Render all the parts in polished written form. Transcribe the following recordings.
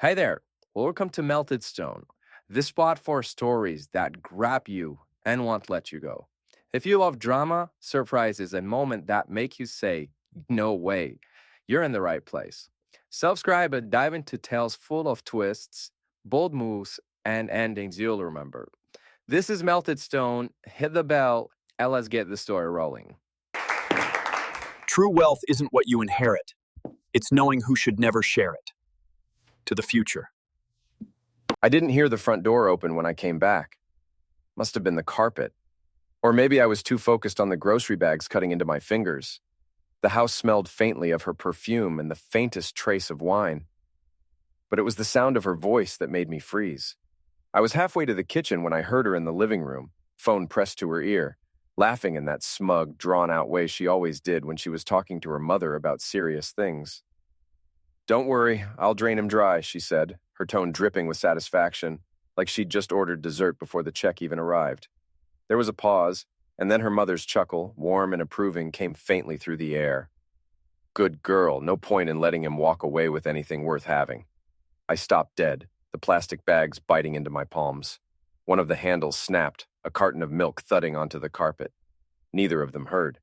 Hi there. Welcome to Melted Stone, this spot for stories that grab you and won't let you go. If you love drama, surprises, and moments that make you say, no way, you're in the right place. Subscribe and dive into tales full of twists, bold moves, and endings you'll remember. This is Melted Stone. Hit the bell and let's get the story rolling. True wealth isn't what you inherit. It's knowing who should never share it. To the future. I didn't hear the front door open when I came back. Must have been the carpet. Or maybe I was too focused on the grocery bags cutting into my fingers. The house smelled faintly of her perfume and the faintest trace of wine. But it was the sound of her voice that made me freeze. I was halfway to the kitchen when I heard her in the living room, phone pressed to her ear, laughing in that smug, drawn-out way she always did when she was talking to her mother about serious things. "Don't worry, I'll drain him dry," she said, her tone dripping with satisfaction, like she'd just ordered dessert before the check even arrived. There was a pause, and then her mother's chuckle, warm and approving, came faintly through the air. Good girl, no point in letting him walk away with anything worth having. I stopped dead, the plastic bags biting into my palms. One of the handles snapped, a carton of milk thudding onto the carpet. Neither of them heard.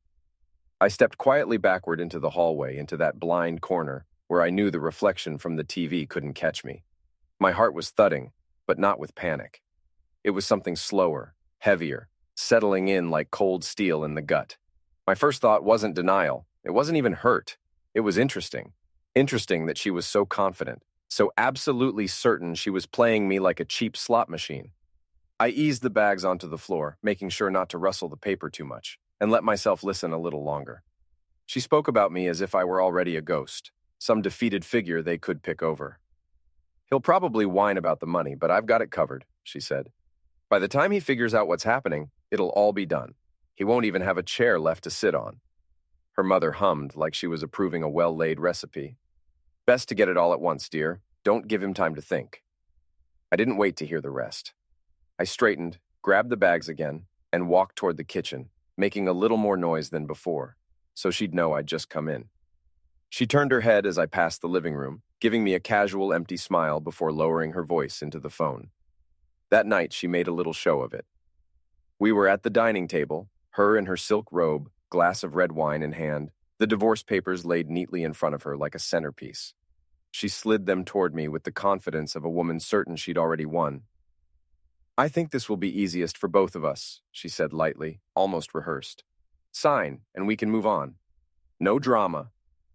I stepped quietly backward into the hallway, into that blind corner, where I knew the reflection from the TV couldn't catch me. My heart was thudding, but not with panic. It was something slower, heavier, settling in like cold steel in the gut. My first thought wasn't denial. It wasn't even hurt. It was interesting. Interesting that she was so confident, so absolutely certain she was playing me like a cheap slot machine. I eased the bags onto the floor, making sure not to rustle the paper too much, and let myself listen a little longer. She spoke about me as if I were already a ghost, some defeated figure they could pick over. "He'll probably whine about the money, but I've got it covered," she said. "By the time he figures out what's happening, it'll all be done. He won't even have a chair left to sit on." Her mother hummed like she was approving a well-laid recipe. "Best to get it all at once, dear. Don't give him time to think." I didn't wait to hear the rest. I straightened, grabbed the bags again, and walked toward the kitchen, making a little more noise than before, so she'd know I'd just come in. She turned her head as I passed the living room, giving me a casual, empty smile before lowering her voice into the phone. That night, she made a little show of it. We were at the dining table, her in her silk robe, glass of red wine in hand, the divorce papers laid neatly in front of her like a centerpiece. She slid them toward me with the confidence of a woman certain she'd already won. "I think this will be easiest for both of us," she said lightly, almost rehearsed. "Sign, and we can move on. No drama."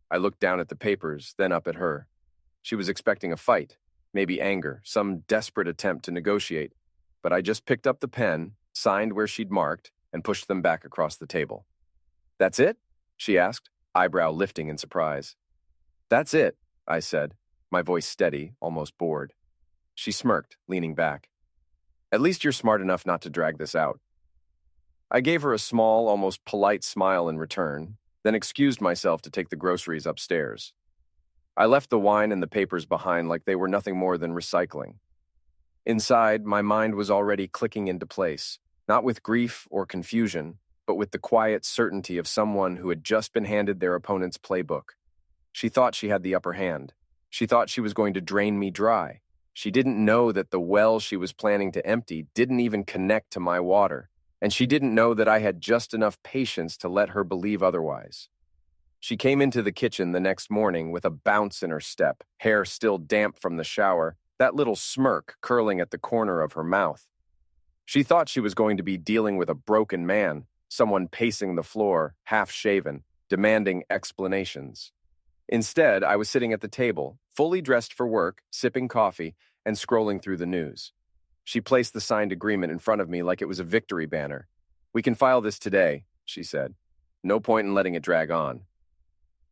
I looked down at the papers, then up at her. She was expecting a fight, maybe anger, some desperate attempt to negotiate, but I just picked up the pen, signed where she'd marked, and pushed them back across the table. "That's it?" she asked, eyebrow lifting in surprise. "That's it," I said, my voice steady, almost bored. She smirked, leaning back. "At least you're smart enough not to drag this out." I gave her a small, almost polite smile in return, then excused myself to take the groceries upstairs. I left the wine and the papers behind like they were nothing more than recycling. Inside, my mind was already clicking into place, not with grief or confusion, but with the quiet certainty of someone who had just been handed their opponent's playbook. She thought she had the upper hand. She thought she was going to drain me dry. She didn't know that the well she was planning to empty didn't even connect to my water. And she didn't know that I had just enough patience to let her believe otherwise. She came into the kitchen the next morning with a bounce in her step, hair still damp from the shower, that little smirk curling at the corner of her mouth. She thought she was going to be dealing with a broken man, someone pacing the floor, half-shaven, demanding explanations. Instead, I was sitting at the table, fully dressed for work, sipping coffee, and scrolling through the news. She placed the signed agreement in front of me like it was a victory banner. "We can file this today," she said. "No point in letting it drag on."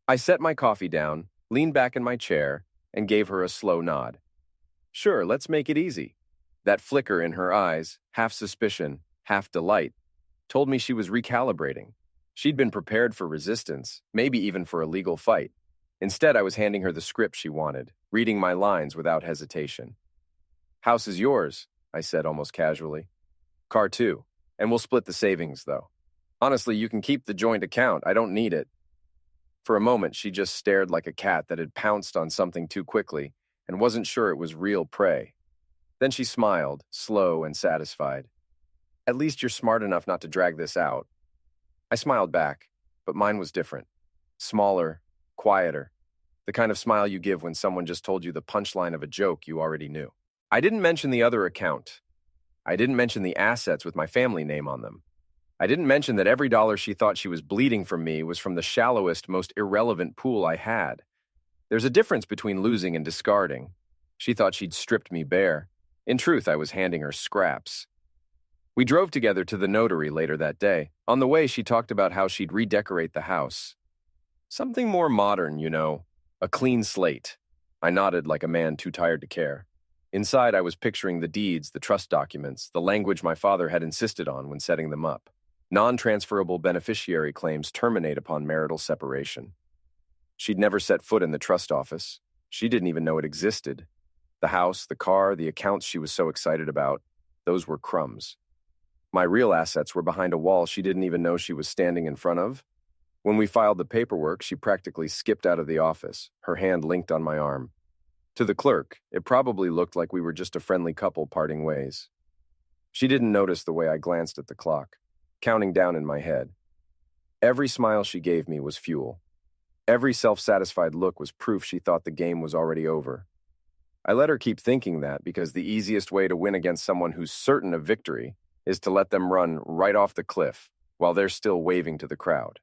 I set my coffee down, leaned back in my chair, and gave her a slow nod. "Sure, let's make it easy." That flicker in her eyes, half suspicion, half delight, told me she was recalibrating. She'd been prepared for resistance, maybe even for a legal fight. Instead, I was handing her the script she wanted, reading my lines without hesitation. "House is yours," I said almost casually. "Car too, and we'll split the savings, though. Honestly, you can keep the joint account. I don't need it." For a moment, she just stared like a cat that had pounced on something too quickly, and wasn't sure it was real prey. Then she smiled, slow and satisfied. At least you're smart enough not to drag this out. I smiled back, but mine was different. Smaller, quieter. The kind of smile you give when someone just told you the punchline of a joke you already knew. I didn't mention the other account. I didn't mention the assets with my family name on them. I didn't mention that every dollar she thought she was bleeding from me was from the shallowest, most irrelevant pool I had. There's a difference between losing and discarding. She thought she'd stripped me bare. In truth, I was handing her scraps. We drove together to the notary later that day. On the way, she talked about how she'd redecorate the house. Something more modern, you know. A clean slate. I nodded like a man too tired to care. Inside, I was picturing the deeds, the trust documents, the language my father had insisted on when setting them up. Non-transferable beneficiary claims terminate upon marital separation. She'd never set foot in the trust office. She didn't even know it existed. The house, the car, the accounts she was so excited about, those were crumbs. My real assets were behind a wall she didn't even know she was standing in front of. When we filed the paperwork, she practically skipped out of the office, her hand linked on my arm. To the clerk, it probably looked like we were just a friendly couple parting ways. She didn't notice the way I glanced at the clock, counting down in my head. Every smile she gave me was fuel. Every self-satisfied look was proof she thought the game was already over. I let her keep thinking that because the easiest way to win against someone who's certain of victory is to let them run right off the cliff while they're still waving to the crowd.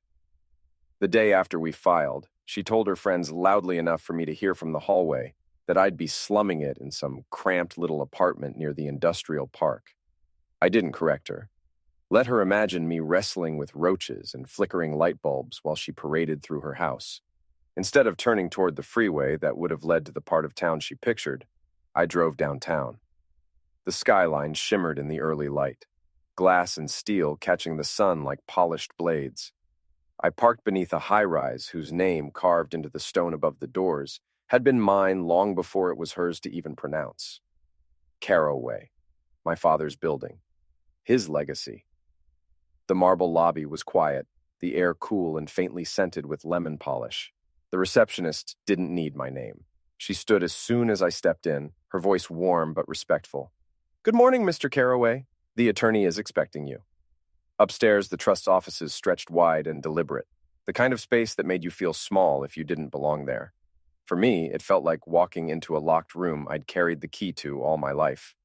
The day after we filed, she told her friends loudly enough for me to hear from the hallway that I'd be slumming it in some cramped little apartment near the industrial park. I didn't correct her. Let her imagine me wrestling with roaches and flickering light bulbs while she paraded through her house. Instead of turning toward the freeway that would have led to the part of town she pictured, I drove downtown. The skyline shimmered in the early light, glass and steel catching the sun like polished blades. I parked beneath a high-rise whose name, carved into the stone above the doors, had been mine long before it was hers to even pronounce. Caraway, my father's building, his legacy. The marble lobby was quiet, the air cool and faintly scented with lemon polish. The receptionist didn't need my name. She stood as soon as I stepped in, her voice warm but respectful. "Good morning, Mr. Caraway. The attorney is expecting you." Upstairs, the trust's offices stretched wide and deliberate, the kind of space that made you feel small if you didn't belong there. For me, it felt like walking into a locked room I'd carried the key to all my life.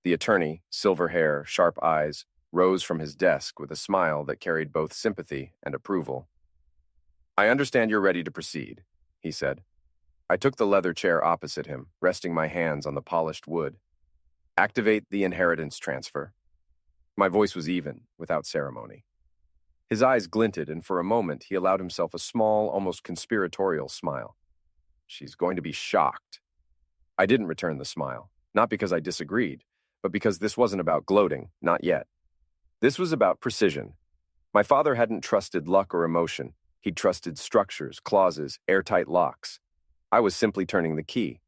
The attorney, silver hair, sharp eyes, rose from his desk with a smile that carried both sympathy and approval. "I understand you're ready to proceed," he said. I took the leather chair opposite him, resting my hands on the polished wood. "Activate the inheritance transfer." My voice was even, without ceremony. His eyes glinted, and for a moment he allowed himself a small, almost conspiratorial smile. She's going to be shocked. I didn't return the smile, not because I disagreed, but because this wasn't about gloating, not yet. This was about precision. My father hadn't trusted luck or emotion. He'd trusted structures, clauses, airtight locks. I was simply turning the key.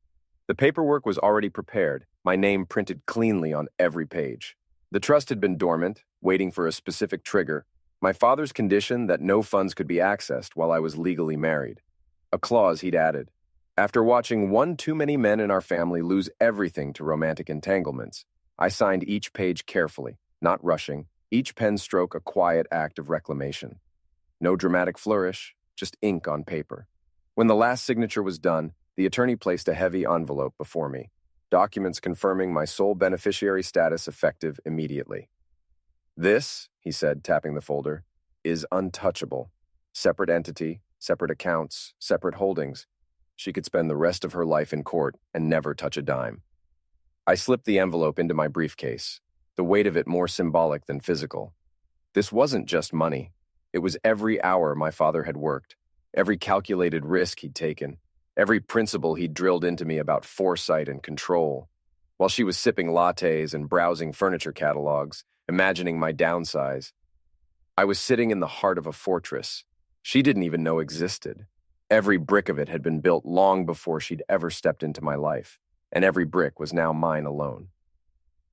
The paperwork was already prepared, my name printed cleanly on every page. The trust had been dormant, waiting for a specific trigger, my father's condition that no funds could be accessed while I was legally married. A clause he'd added. After watching one too many men in our family lose everything to romantic entanglements, I signed each page carefully, not rushing, each pen stroke a quiet act of reclamation. No dramatic flourish, just ink on paper. When the last signature was done, the attorney placed a heavy envelope before me, documents confirming my sole beneficiary status effective immediately. "This," he said, tapping the folder, "is untouchable. Separate entity, separate accounts, separate holdings. She could spend the rest of her life in court and never touch a dime." I slipped the envelope into my briefcase, the weight of it more symbolic than physical. This wasn't just money. It was every hour my father had worked, every calculated risk he'd taken, every principle he'd drilled into me about foresight and control. While she was sipping lattes and browsing furniture catalogs, imagining my downsize, I was sitting in the heart of a fortress she didn't even know existed. Every brick of it had been built long before she'd ever stepped into my life, and every brick was now mine alone.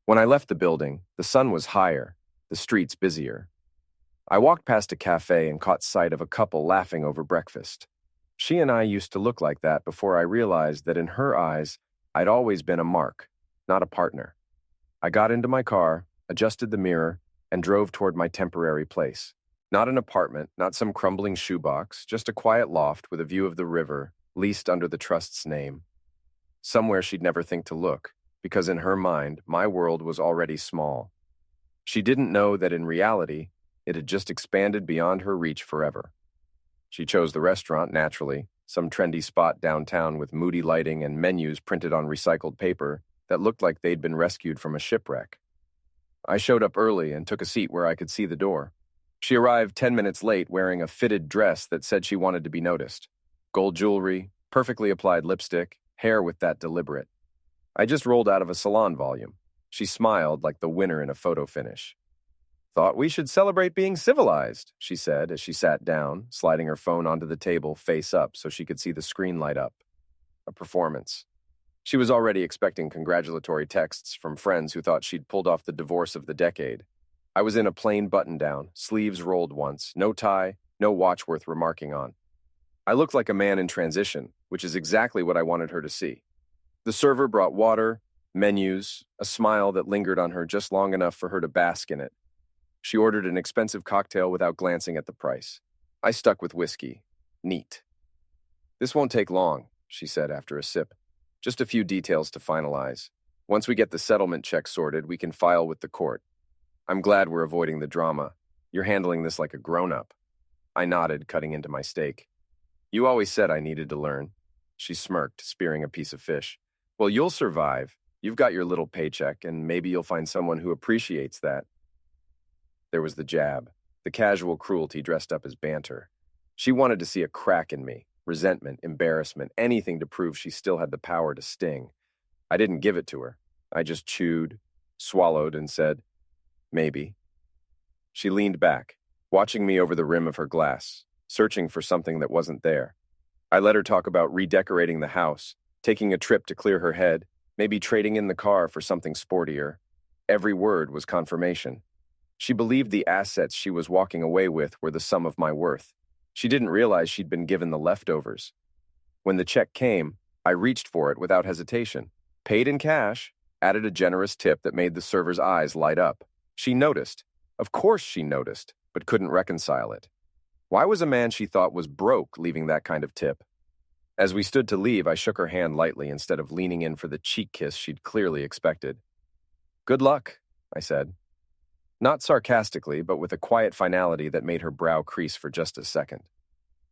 When I left the building, the sun was higher, the streets busier. I walked past a cafe and caught sight of a couple laughing over breakfast. She and I used to look like that before I realized that in her eyes, I'd always been a mark, not a partner. I got into my car, adjusted the mirror, and drove toward my temporary place. Not an apartment, not some crumbling shoebox, just a quiet loft with a view of the river, leased under the trust's name. Somewhere she'd never think to look, because in her mind, my world was already small. She didn't know that in reality, it had just expanded beyond her reach forever. She chose the restaurant, naturally, some trendy spot downtown with moody lighting and menus printed on recycled paper that looked like they'd been rescued from a shipwreck. I showed up early and took a seat where I could see the door. She arrived 10 minutes late wearing a fitted dress that said she wanted to be noticed. Gold jewelry, perfectly applied lipstick, hair with that deliberate. I just rolled out of a salon volume. She smiled like the winner in a photo finish. "Thought we should celebrate being civilized," she said as she sat down, sliding her phone onto the table face up so she could see the screen light up. A performance. She was already expecting congratulatory texts from friends who thought she'd pulled off the divorce of the decade. I was in a plain button-down, sleeves rolled once, no tie, no watch worth remarking on. I looked like a man in transition, which is exactly what I wanted her to see. The server brought water, menus, a smile that lingered on her just long enough for her to bask in it. She ordered an expensive cocktail without glancing at the price. I stuck with whiskey. Neat. "This won't take long," she said after a sip. "Just a few details to finalize. Once we get the settlement check sorted, we can file with the court. I'm glad we're avoiding the drama. You're handling this like a grown-up." I nodded, cutting into my steak. "You always said I needed to learn." She smirked, spearing a piece of fish. "Well, you'll survive. You've got your little paycheck, and maybe you'll find someone who appreciates that." There was the jab, the casual cruelty dressed up as banter. She wanted to see a crack in me, resentment, embarrassment, anything to prove she still had the power to sting. I didn't give it to her. I just chewed, swallowed, and said, "Maybe." She leaned back, watching me over the rim of her glass, searching for something that wasn't there. I let her talk about redecorating the house, taking a trip to clear her head, maybe trading in the car for something sportier. Every word was confirmation. She believed the assets she was walking away with were the sum of my worth. She didn't realize she'd been given the leftovers. When the check came, I reached for it without hesitation, paid in cash, added a generous tip that made the server's eyes light up. She noticed. Of course she noticed, but couldn't reconcile it. Why was a man she thought was broke leaving that kind of tip? As we stood to leave, I shook her hand lightly instead of leaning in for the cheek kiss she'd clearly expected. "Good luck," I said. Not sarcastically, but with a quiet finality that made her brow crease for just a second.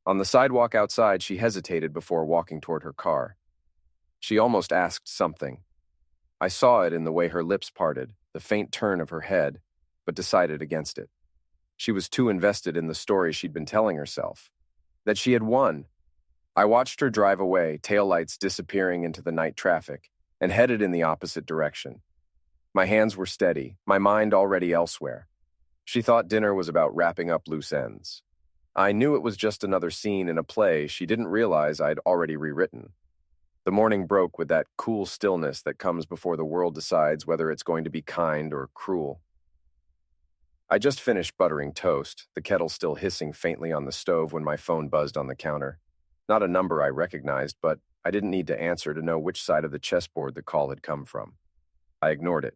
On the sidewalk outside, she hesitated before walking toward her car. She almost asked something. I saw it in the way her lips parted, the faint turn of her head, but decided against it. She was too invested in the story she'd been telling herself. That she had won. I watched her drive away, taillights disappearing into the night traffic, and headed in the opposite direction. My hands were steady, my mind already elsewhere. She thought dinner was about wrapping up loose ends. I knew it was just another scene in a play she didn't realize I'd already rewritten. The morning broke with that cool stillness that comes before the world decides whether it's going to be kind or cruel. I just finished buttering toast, the kettle still hissing faintly on the stove when my phone buzzed on the counter. Not a number I recognized, but I didn't need to answer to know which side of the chessboard the call had come from. I ignored it.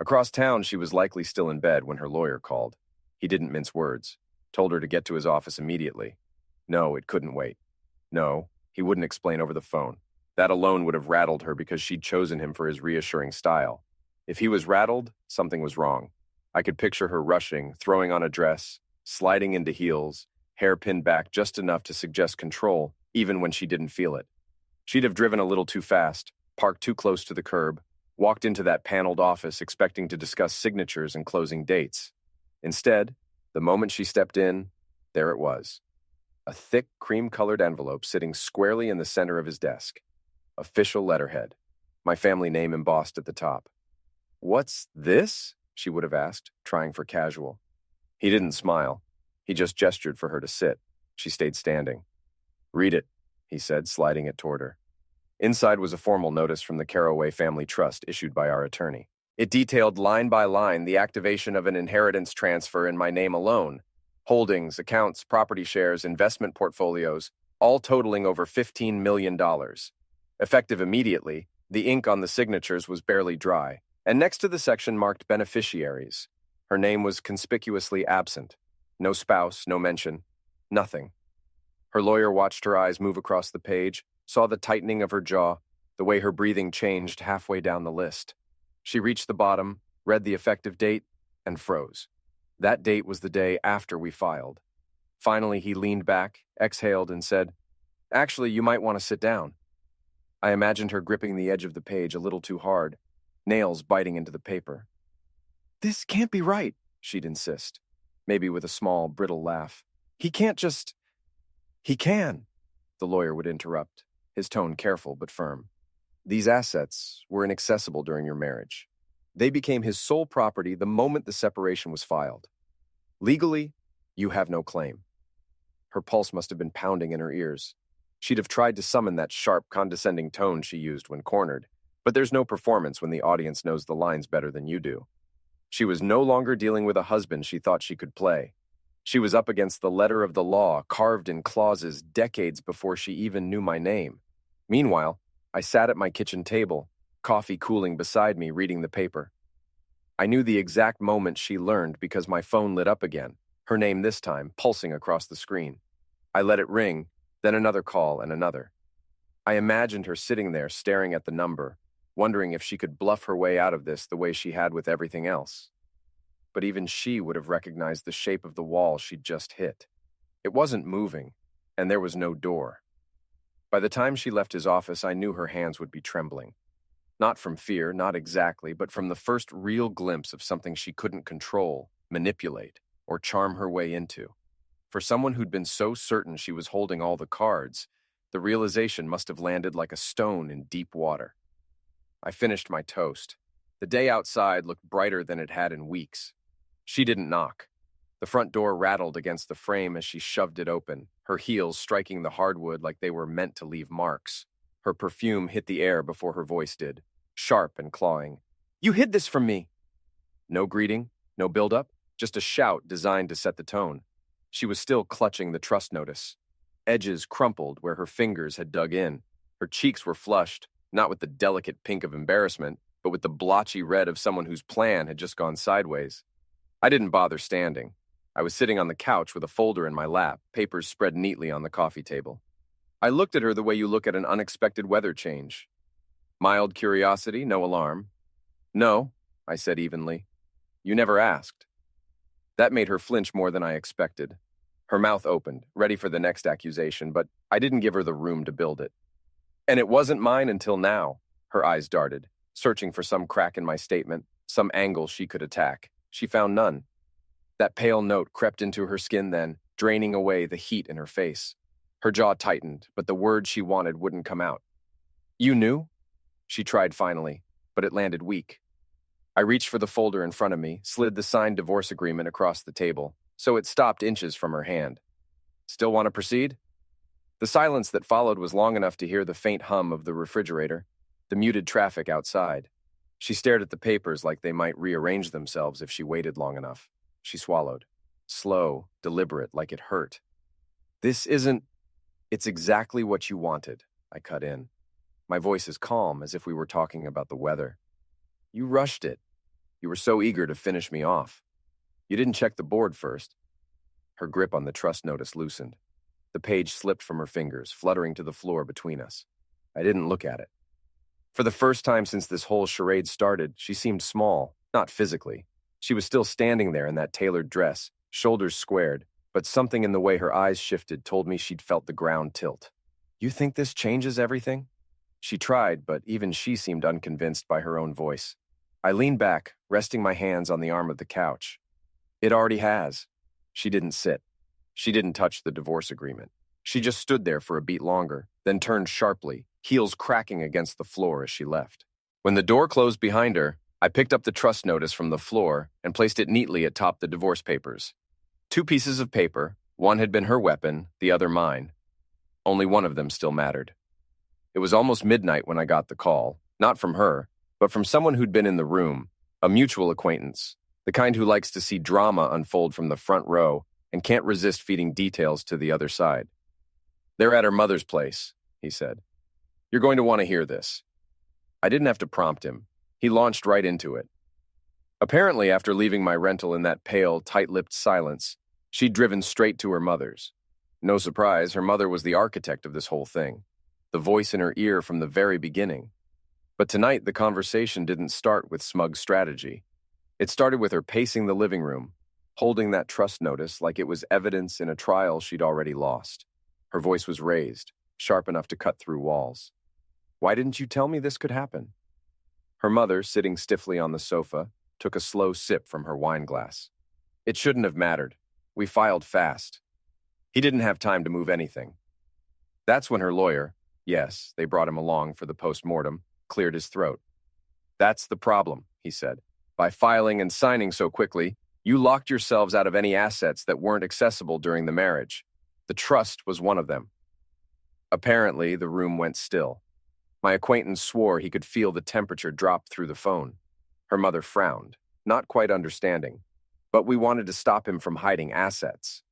Across town, she was likely still in bed when her lawyer called. He didn't mince words. Told her to get to his office immediately. No, it couldn't wait. No, he wouldn't explain over the phone. That alone would have rattled her because she'd chosen him for his reassuring style. If he was rattled, something was wrong. I could picture her rushing, throwing on a dress, sliding into heels, hair pinned back just enough to suggest control, even when she didn't feel it. She'd have driven a little too fast, parked too close to the curb, walked into that paneled office expecting to discuss signatures and closing dates. Instead, the moment she stepped in, there it was. A thick, cream-colored envelope sitting squarely in the center of his desk. Official letterhead. My family name embossed at the top. "What's this?" she would have asked, trying for casual. He didn't smile. He just gestured for her to sit. She stayed standing. "Read it," he said, sliding it toward her. Inside was a formal notice from the Caraway Family Trust issued by our attorney. It detailed line by line the activation of an inheritance transfer in my name alone. Holdings, accounts, property shares, investment portfolios, all totaling over $15 million. Effective immediately, The ink on the signatures was barely dry, and next to the section marked beneficiaries, her name was conspicuously absent. No spouse, no mention, nothing. Her lawyer watched her eyes move across the page, saw the tightening of her jaw, the way her breathing changed halfway down the list. She reached the bottom, read the effective date, and froze. That date was the day after we filed. Finally, he leaned back, exhaled, and said, "Actually, you might want to sit down." I imagined her gripping the edge of the page a little too hard, nails biting into the paper. "This can't be right," she'd insist, maybe with a small, brittle laugh. "He can't just—" "He can," the lawyer would interrupt, his tone careful but firm. "These assets were inaccessible during your marriage. They became his sole property the moment the separation was filed. Legally, you have no claim." Her pulse must have been pounding in her ears. She'd have tried to summon that sharp, condescending tone she used when cornered, but there's no performance when the audience knows the lines better than you do. She was no longer dealing with a husband she thought she could play. She was up against the letter of the law, carved in clauses decades before she even knew my name. Meanwhile, I sat at my kitchen table, coffee cooling beside me, reading the paper. I knew the exact moment she learned because my phone lit up again, her name this time pulsing across the screen. I let it ring, then another call and another. I imagined her sitting there staring at the number, wondering if she could bluff her way out of this the way she had with everything else. But even she would have recognized the shape of the wall she'd just hit. It wasn't moving, and there was no door. By the time she left his office, I knew her hands would be trembling. Not from fear, not exactly, but from the first real glimpse of something she couldn't control, manipulate, or charm her way into. For someone who'd been so certain she was holding all the cards, the realization must have landed like a stone in deep water. I finished my toast. The day outside looked brighter than it had in weeks. She didn't knock. The front door rattled against the frame as she shoved it open, her heels striking the hardwood like they were meant to leave marks. Her perfume hit the air before her voice did, sharp and clawing. "You hid this from me!" No greeting, no build-up, just a shout designed to set the tone. She was still clutching the trust notice. Edges crumpled where her fingers had dug in. Her cheeks were flushed, not with the delicate pink of embarrassment, but with the blotchy red of someone whose plan had just gone sideways. I didn't bother standing. I was sitting on the couch with a folder in my lap, papers spread neatly on the coffee table. I looked at her the way you look at an unexpected weather change. Mild curiosity, no alarm. "No," I said evenly. "You never asked." That made her flinch more than I expected. Her mouth opened, ready for the next accusation, but I didn't give her the room to build it. "And it wasn't mine until now," her eyes darted, searching for some crack in my statement, some angle she could attack. She found none. That pale note crept into her skin then, draining away the heat in her face. Her jaw tightened, but the word she wanted wouldn't come out. "You knew?" She tried finally, but it landed weak. I reached for the folder in front of me, slid the signed divorce agreement across the table, so it stopped inches from her hand. "Still want to proceed?" The silence that followed was long enough to hear the faint hum of the refrigerator, the muted traffic outside. She stared at the papers like they might rearrange themselves if she waited long enough. She swallowed. Slow, deliberate, like it hurt. "This isn't—" "It's exactly what you wanted," I cut in. My voice as calm as if we were talking about the weather. "You rushed it. You were so eager to finish me off. You didn't check the board first." Her grip on the trust notice loosened. The page slipped from her fingers, fluttering to the floor between us. I didn't look at it. For the first time since this whole charade started, she seemed small, not physically. She was still standing there in that tailored dress, shoulders squared, but something in the way her eyes shifted told me she'd felt the ground tilt. "You think this changes everything?" She tried, but even she seemed unconvinced by her own voice. I leaned back, resting my hands on the arm of the couch. "It already has." She didn't sit. She didn't touch the divorce agreement. She just stood there for a beat longer, then turned sharply, heels cracking against the floor as she left. When the door closed behind her, I picked up the trust notice from the floor and placed it neatly atop the divorce papers. 2 pieces of paper, one had been her weapon, the other mine. Only one of them still mattered. It was almost midnight when I got the call, not from her, but from someone who'd been in the room, a mutual acquaintance, the kind who likes to see drama unfold from the front row and can't resist feeding details to the other side. "They're at her mother's place," he said. "You're going to want to hear this." I didn't have to prompt him. He launched right into it. Apparently, after leaving my rental in that pale, tight-lipped silence, she'd driven straight to her mother's. No surprise, her mother was the architect of this whole thing, the voice in her ear from the very beginning. But tonight, the conversation didn't start with smug strategy. It started with her pacing the living room, holding that trust notice like it was evidence in a trial she'd already lost. Her voice was raised, sharp enough to cut through walls. Why didn't you tell me this could happen? Her mother, sitting stiffly on the sofa, took a slow sip from her wine glass. It shouldn't have mattered. We filed fast. He didn't have time to move anything. That's when her lawyer, yes, they brought him along for the post-mortem, cleared his throat. That's the problem, he said. By filing and signing so quickly, you locked yourselves out of any assets that weren't accessible during the marriage. The trust was one of them. Apparently, the room went still. My acquaintance swore he could feel the temperature drop through the phone. Her mother frowned, not quite understanding. But we wanted to stop him from hiding assets.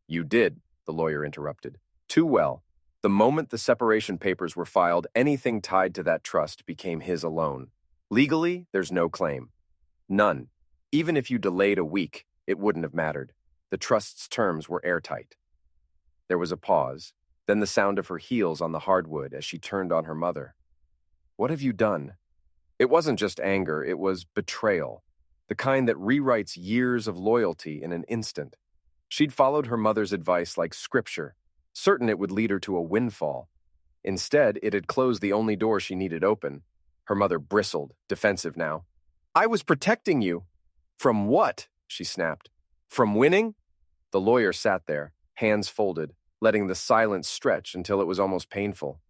You did, the lawyer interrupted. Too well. The moment the separation papers were filed, anything tied to that trust became his alone. Legally, there's no claim. None. Even if you delayed a week, it wouldn't have mattered. The trust's terms were airtight. There was a pause, then the sound of her heels on the hardwood as she turned on her mother. What have you done? It wasn't just anger, it was betrayal. The kind that rewrites years of loyalty in an instant. She'd followed her mother's advice like scripture, certain it would lead her to a windfall. Instead, it had closed the only door she needed open. Her mother bristled, defensive now. I was protecting you. From what? She snapped. From winning? The lawyer sat there, hands folded, letting the silence stretch until it was almost painful.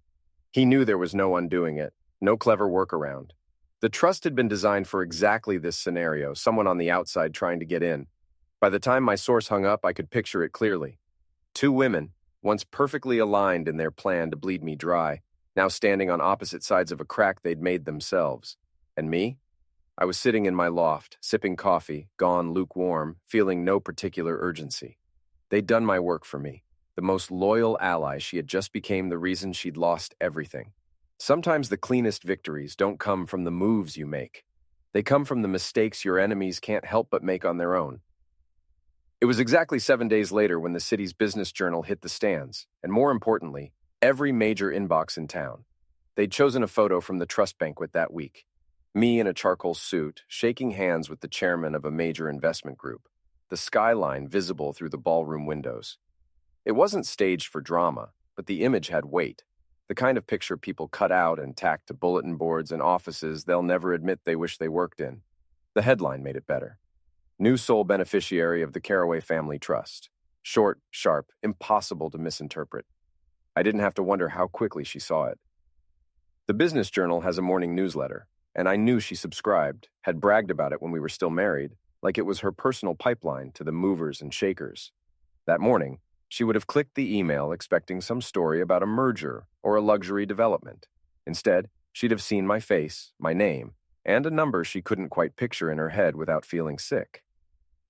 He knew there was no undoing it, no clever workaround. The trust had been designed for exactly this scenario, someone on the outside trying to get in. By the time my source hung up, I could picture it clearly. Two women, once perfectly aligned in their plan to bleed me dry, now standing on opposite sides of a crack they'd made themselves. And me? I was sitting in my loft, sipping coffee, gone lukewarm, feeling no particular urgency. They'd done my work for me. The most loyal ally, she had just become the reason she'd lost everything. Sometimes the cleanest victories don't come from the moves you make. They come from the mistakes your enemies can't help but make on their own. It was exactly 7 days later when the city's business journal hit the stands, and more importantly, every major inbox in town. They'd chosen a photo from the trust banquet that week. Me in a charcoal suit, shaking hands with the chairman of a major investment group, the skyline visible through the ballroom windows. It wasn't staged for drama, but the image had weight. The kind of picture people cut out and tack to bulletin boards and offices they'll never admit they wish they worked in. The headline made it better. New sole beneficiary of the Caraway Family Trust. Short, sharp, impossible to misinterpret. I didn't have to wonder how quickly she saw it. The Business Journal has a morning newsletter, and I knew she subscribed, had bragged about it when we were still married, like it was her personal pipeline to the movers and shakers. That morning, she would have clicked the email expecting some story about a merger or a luxury development. Instead, she'd have seen my face, my name, and a number she couldn't quite picture in her head without feeling sick.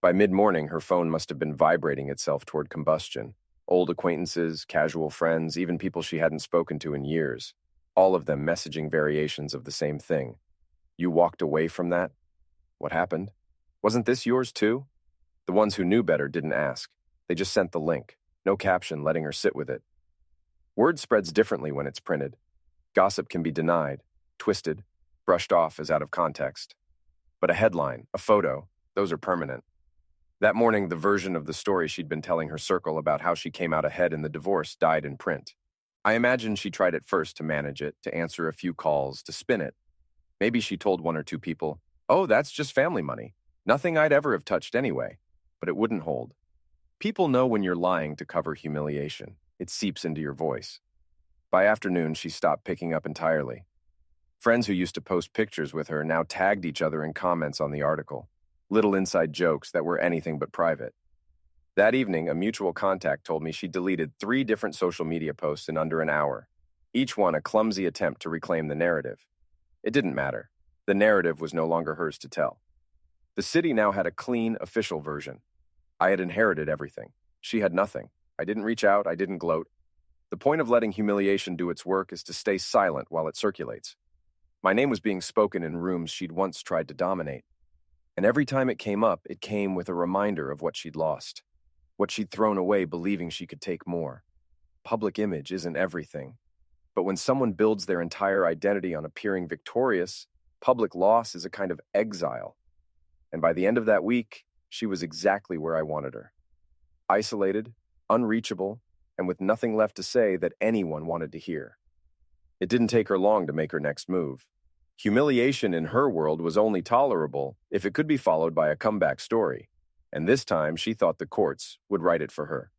By mid-morning, her phone must have been vibrating itself toward combustion. Old acquaintances, casual friends, even people she hadn't spoken to in years. All of them messaging variations of the same thing. You walked away from that? What happened? Wasn't this yours too? The ones who knew better didn't ask. They just sent the link. No caption letting her sit with it. Word spreads differently when it's printed. Gossip can be denied, twisted, brushed off as out of context. But a headline, a photo, those are permanent. That morning, the version of the story she'd been telling her circle about how she came out ahead in the divorce died in print. I imagine she tried at first to manage it, to answer a few calls, to spin it. Maybe she told one or two people, "Oh, that's just family money. Nothing I'd ever have touched anyway." But it wouldn't hold. People know when you're lying to cover humiliation. It seeps into your voice. By afternoon, she stopped picking up entirely. Friends who used to post pictures with her now tagged each other in comments on the article. Little inside jokes that were anything but private. That evening, a mutual contact told me she deleted 3 different social media posts in under an hour, each one a clumsy attempt to reclaim the narrative. It didn't matter. The narrative was no longer hers to tell. The city now had a clean, official version. I had inherited everything. She had nothing. I didn't reach out, I didn't gloat. The point of letting humiliation do its work is to stay silent while it circulates. My name was being spoken in rooms she'd once tried to dominate. And every time it came up, it came with a reminder of what she'd lost, what she'd thrown away believing she could take more. Public image isn't everything. But when someone builds their entire identity on appearing victorious, public loss is a kind of exile. And by the end of that week, she was exactly where I wanted her. Isolated, unreachable, and with nothing left to say that anyone wanted to hear. It didn't take her long to make her next move. Humiliation in her world was only tolerable if it could be followed by a comeback story, and this time she thought the courts would write it for her.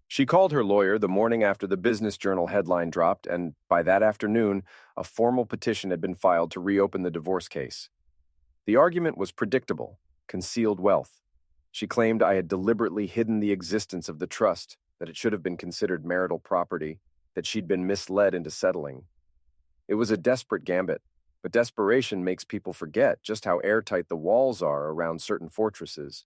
She called her lawyer the morning after the Business Journal headline dropped, and by that afternoon, a formal petition had been filed to reopen the divorce case. The argument was predictable: concealed wealth. She claimed I had deliberately hidden the existence of the trust, that it should have been considered marital property, that she'd been misled into settling. It was a desperate gambit, but desperation makes people forget just how airtight the walls are around certain fortresses.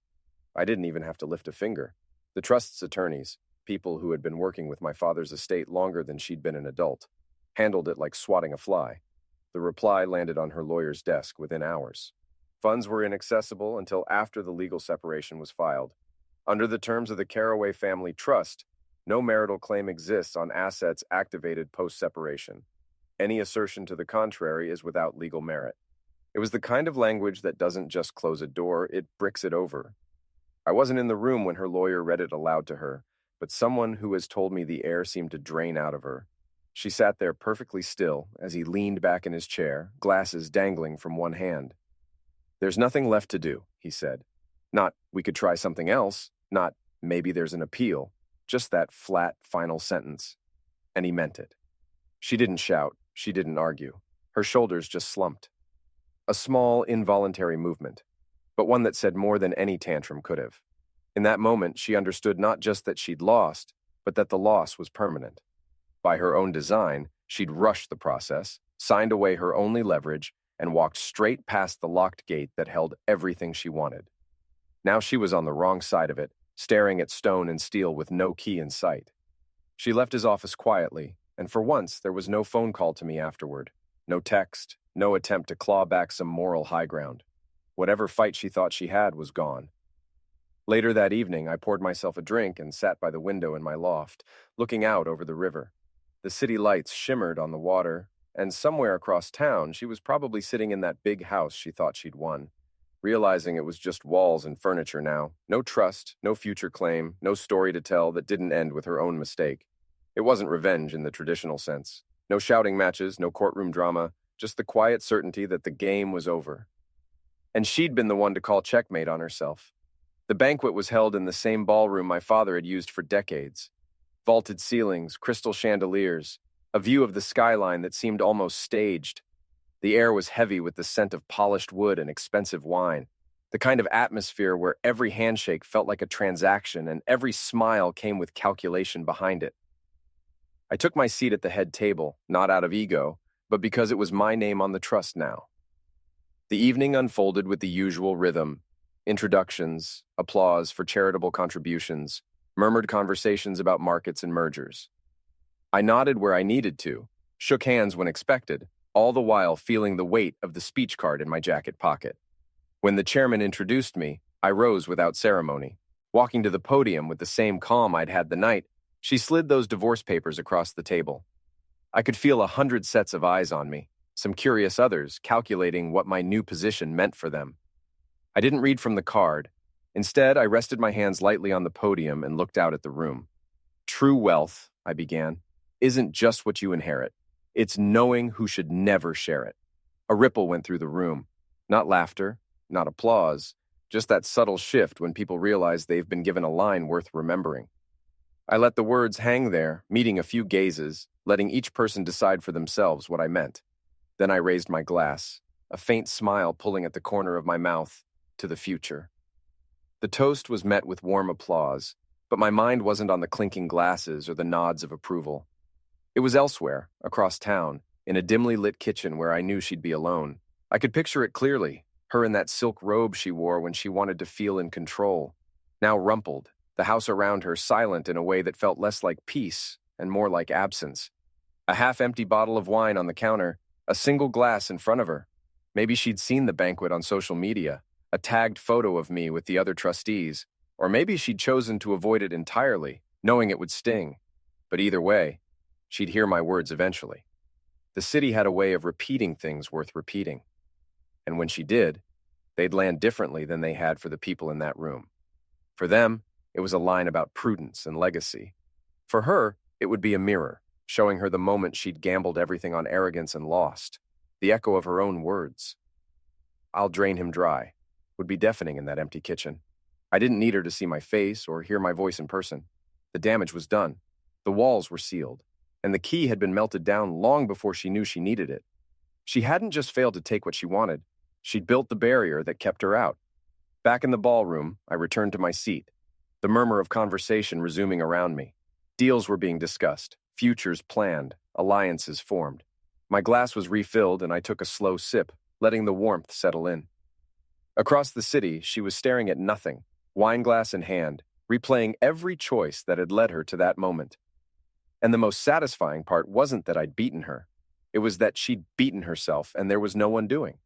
I didn't even have to lift a finger. The trust's attorneys, people who had been working with my father's estate longer than she'd been an adult, handled it like swatting a fly. The reply landed on her lawyer's desk within hours. Funds were inaccessible until after the legal separation was filed. Under the terms of the Caraway Family Trust, no marital claim exists on assets activated post-separation. Any assertion to the contrary is without legal merit. It was the kind of language that doesn't just close a door, it bricks it over. I wasn't in the room when her lawyer read it aloud to her, but someone who has told me the air seemed to drain out of her. She sat there perfectly still as he leaned back in his chair, glasses dangling from one hand. "There's nothing left to do," he said. Not, "we could try something else," not, "maybe there's an appeal," just that flat, final sentence. And he meant it. She didn't shout, she didn't argue. Her shoulders just slumped. A small, involuntary movement, but one that said more than any tantrum could have. In that moment, she understood not just that she'd lost, but that the loss was permanent. By her own design, she'd rushed the process, signed away her only leverage, and walked straight past the locked gate that held everything she wanted. Now she was on the wrong side of it, staring at stone and steel with no key in sight. She left his office quietly, and for once there was no phone call to me afterward, no text, no attempt to claw back some moral high ground. Whatever fight she thought she had was gone. Later that evening, I poured myself a drink and sat by the window in my loft, looking out over the river. The city lights shimmered on the water, and somewhere across town, she was probably sitting in that big house she thought she'd won, realizing it was just walls and furniture now, no trust, no future claim, no story to tell that didn't end with her own mistake. It wasn't revenge in the traditional sense. No shouting matches, no courtroom drama, just the quiet certainty that the game was over. And she'd been the one to call checkmate on herself. The banquet was held in the same ballroom my father had used for decades. Vaulted ceilings, crystal chandeliers, a view of the skyline that seemed almost staged. The air was heavy with the scent of polished wood and expensive wine, the kind of atmosphere where every handshake felt like a transaction and every smile came with calculation behind it. I took my seat at the head table, not out of ego, but because it was my name on the trust now. The evening unfolded with the usual rhythm: introductions, applause for charitable contributions, murmured conversations about markets and mergers. I nodded where I needed to, shook hands when expected, all the while feeling the weight of the speech card in my jacket pocket. When the chairman introduced me, I rose without ceremony. Walking to the podium with the same calm I'd had the night, she slid those divorce papers across the table. I could feel 100 sets of eyes on me, some curious others calculating what my new position meant for them. I didn't read from the card. Instead, I rested my hands lightly on the podium and looked out at the room. "True wealth," I began, "isn't just what you inherit. It's knowing who should never share it." A ripple went through the room. Not laughter, not applause, just that subtle shift when people realize they've been given a line worth remembering. I let the words hang there, meeting a few gazes, letting each person decide for themselves what I meant. Then I raised my glass, a faint smile pulling at the corner of my mouth, to the future. The toast was met with warm applause, but my mind wasn't on the clinking glasses or the nods of approval. It was elsewhere, across town, in a dimly lit kitchen where I knew she'd be alone. I could picture it clearly, her in that silk robe she wore when she wanted to feel in control. Now rumpled, the house around her silent in a way that felt less like peace and more like absence. A half-empty bottle of wine on the counter, A single glass in front of her. Maybe she'd seen the banquet on social media, a tagged photo of me with the other trustees, or maybe she'd chosen to avoid it entirely, knowing it would sting. But either way, she'd hear my words eventually. The city had a way of repeating things worth repeating. And when she did, they'd land differently than they had for the people in that room. For them, it was a line about prudence and legacy. For her, it would be a mirror, showing her the moment she'd gambled everything on arrogance and lost, the echo of her own words. "I'll drain him dry," would be deafening in that empty kitchen. I didn't need her to see my face or hear my voice in person. The damage was done. The walls were sealed, and the key had been melted down long before she knew she needed it. She hadn't just failed to take what she wanted. She'd built the barrier that kept her out. Back in the ballroom, I returned to my seat, the murmur of conversation resuming around me. Deals were being discussed, futures planned, alliances formed. My glass was refilled and I took a slow sip, letting the warmth settle in. Across the city, she was staring at nothing, wineglass in hand, replaying every choice that had led her to that moment. And the most satisfying part wasn't that I'd beaten her. It was that she'd beaten herself and there was no undoing.